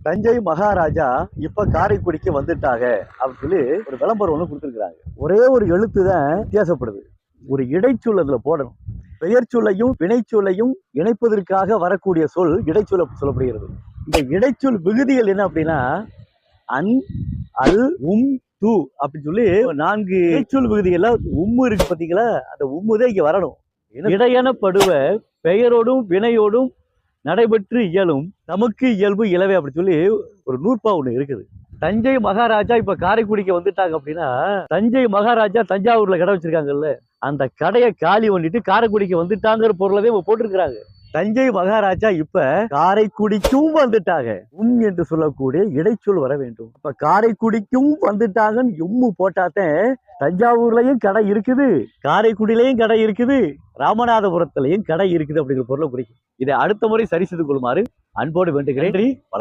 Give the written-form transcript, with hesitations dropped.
தஞ்சை மகாராஜா இப்ப காரைக்குடிக்கு வந்துட்டாங்க அப்படின்னு சொல்லி ஒரு விளம்பரம் ஒண்ணு கொடுத்துருக்காங்க. ஒரே ஒரு எழுத்து தான் வித்தியாசப்படுது. ஒரு இடைச்சொல் அதுல போடணும். பெயர் சொல்லையும் வினைச்சொல்லையும் இணைப்பதற்காக வரக்கூடிய சொல் இடைச்சொல் சொல்லப்படுகிறது. இந்த இடைச்சொல் விகுதிகள் என்ன அப்படின்னா அன், அல், உம், து அப்படின்னு சொல்லி 4 இடைச்சொல் விகுதிகள்ல உம்மு இருக்கு பாத்தீங்களா? அந்த உம்முதான் இங்க வரணும். இடையெனப்படுவ பெயரோடும் வினையோடும் நடைபெற்று இயலும் நமக்கு இயல்பு இலவே அப்படி சொல்லி ஒரு நூற்பா ஒண்ணு இருக்குது. தஞ்சை மகாராஜா இப்ப காரைக்குடிக்கு வந்துட்டாங்க அப்படின்னா தஞ்சை மகாராஜா தஞ்சாவூர்ல கடை வச்சிருக்காங்கல்ல, அந்த கடையை காலி பண்ணிட்டு காரைக்குடிக்கு வந்துட்டாங்கிற பொருளவே போட்டிருக்கிறாங்க. தஞ்சை மகாராஜா இப்ப காரைக்குடிக்கும் வந்துட்டாங்க என்று சொல்லக்கூடிய இடைச்சொல் வர வேண்டும். இப்ப காரைக்குடிக்கும் வந்துட்டாங்கன்னு எம்மு போட்டாதான் தஞ்சாவூர்லயும் கடை இருக்குது, காரைக்குடியிலையும் கடை இருக்குது, ராமநாதபுரத்திலையும் கடை இருக்குது அப்படிங்கிற பொருளை குறிக்கும். இதை அடுத்த முறை சரி செய்து கொள்ளுமாறு அன்போடு வேண்டுகிறேன். வணக்கம்.